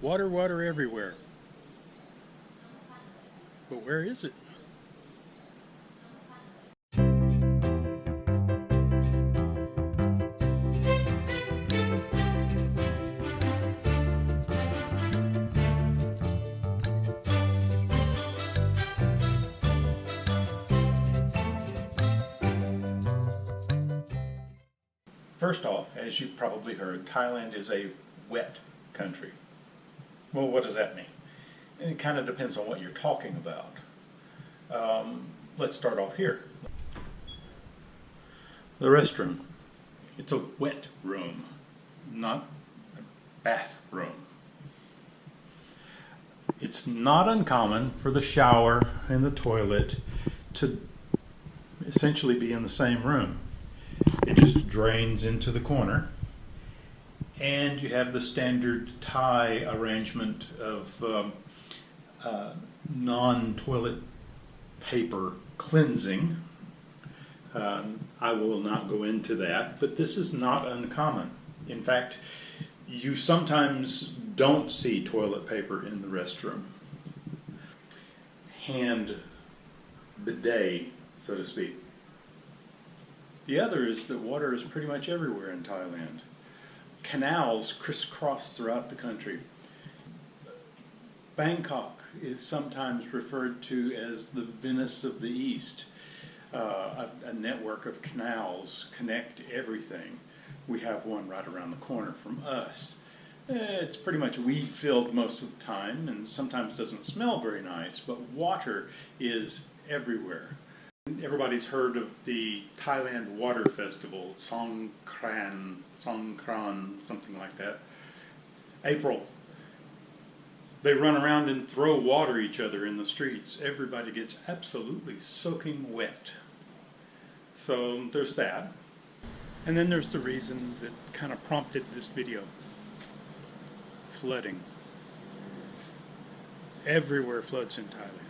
Water, water everywhere. But where is it? First off, as you've probably heard, Thailand is a wet country. Well, what does that mean? It kind of depends on what you're talking about. Let's start off here. The restroom. It's a wet room, not a bathroom. It's not uncommon for the shower and the toilet to essentially be in the same room. It just drains into the corner, and you have the standard Thai arrangement of non-toilet paper cleansing. I will not go into that, but this is not uncommon. In fact, you sometimes don't see toilet paper in the restroom. Hand bidet, so to speak. The other is that water is pretty much everywhere in Thailand. Canals crisscross throughout the country. Bangkok is sometimes referred to as the Venice of the East. A network of canals connect everything. We have one right around the corner from us. It's pretty much weed-filled most of the time and sometimes doesn't smell very nice, but water is everywhere. Everybody's heard of the Thailand Water Festival, Songkran, something like that. April. They run around and throw water at each other in the streets. Everybody gets absolutely soaking wet. So there's that. And then there's the reason that kind of prompted this video. Flooding. Everywhere floods in Thailand.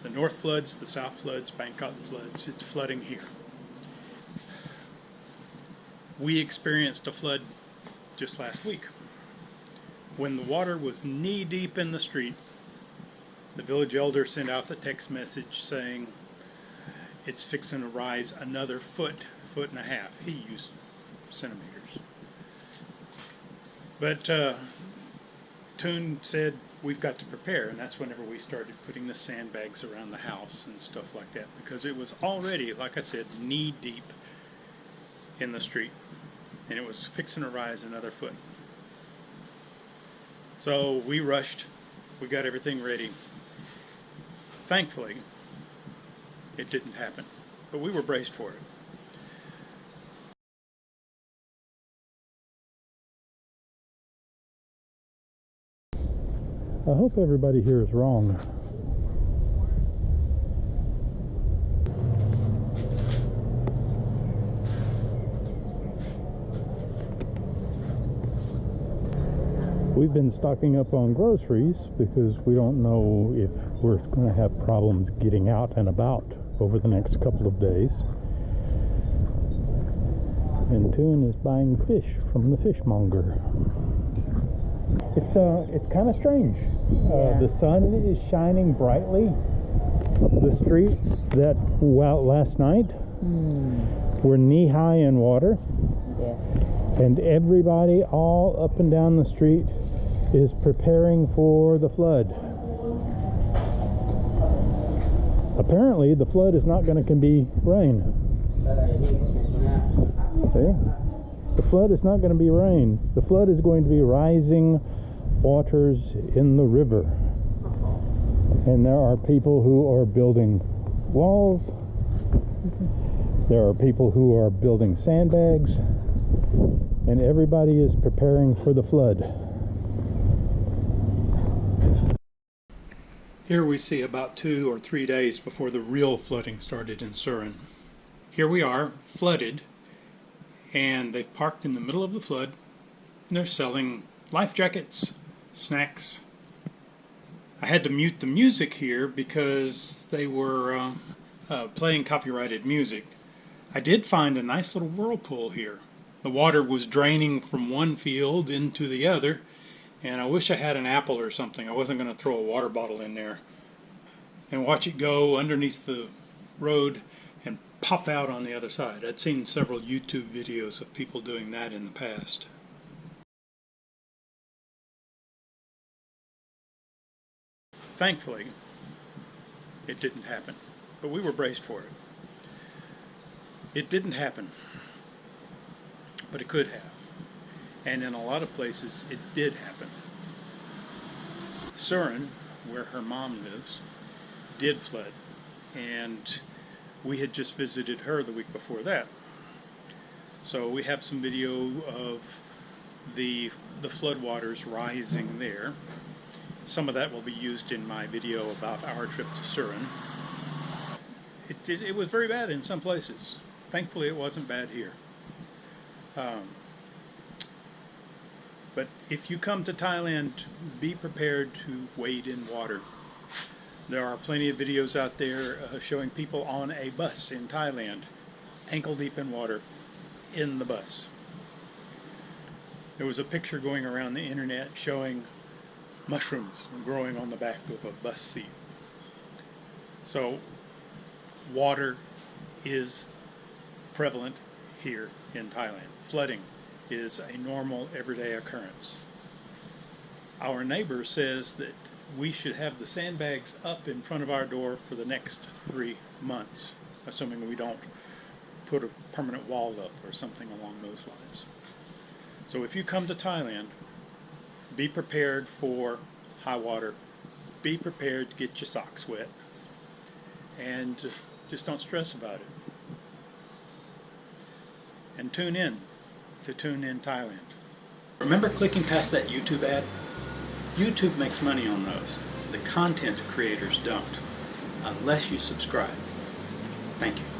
The north floods, the south floods, Bangkok floods. It's flooding here. We experienced a flood just last week. When the water was knee-deep in the street, the village elder sent out the text message saying it's fixing to rise another foot and a half. He used centimeters. But Toon said we've got to prepare, and that's whenever we started putting the sandbags around the house and stuff like that, because it was already, like I said, knee-deep in the street, and it was fixing to rise another foot. So we rushed, we got everything ready. Thankfully, it didn't happen, but we were braced for it. I hope everybody here is wrong. We've been stocking up on groceries because we don't know if we're going to have problems getting out and about over the next couple of days. And Toon is buying fish from the fishmonger. It's kind of strange. The sun is shining brightly. The streets that last night were knee-high in water. Yeah. And everybody all up and down the street is preparing for the flood. Apparently, the flood is not going to be rain. Okay? The flood is not going to be rain. The flood is going to be rising waters in the river. And there are people who are building walls. There are people who are building sandbags. And everybody is preparing for the flood. Here we see about 2 or 3 days before the real flooding started in Surin. Here we are, flooded, and they've parked in the middle of the flood. They're selling life jackets, snacks. I had to mute the music here because they were playing copyrighted music. I did find a nice little whirlpool here. The water was draining from one field into the other, And I wish I had an apple or something. I wasn't going to throw a water bottle in there and watch it go underneath the road and pop out on the other side. I'd seen several YouTube videos of people doing that in the past. Thankfully, it didn't happen, but we were braced for it. It didn't happen, but it could have. And in a lot of places, it did happen. Surin, where her mom lives, did flood, and we had just visited her the week before that. So we have some video of the floodwaters rising there. Some of that will be used in my video about our trip to Surin. It was very bad in some places. Thankfully, it wasn't bad here. But if you come to Thailand, be prepared to wade in water. There are plenty of videos out there showing people on a bus in Thailand, ankle deep in water, in the bus. There was a picture going around the internet showing mushrooms growing on the back of a bus seat. So water is prevalent here in Thailand. Flooding is a normal everyday occurrence. Our neighbor says that we should have the sandbags up in front of our door for the next 3 months, assuming we don't put a permanent wall up or something along those lines. So if you come to Thailand, be prepared for high water, be prepared to get your socks wet, and just don't stress about it. And tune in to Tune In Thailand. Remember clicking past that YouTube ad? YouTube makes money on those. The content creators don't, unless you subscribe. Thank you.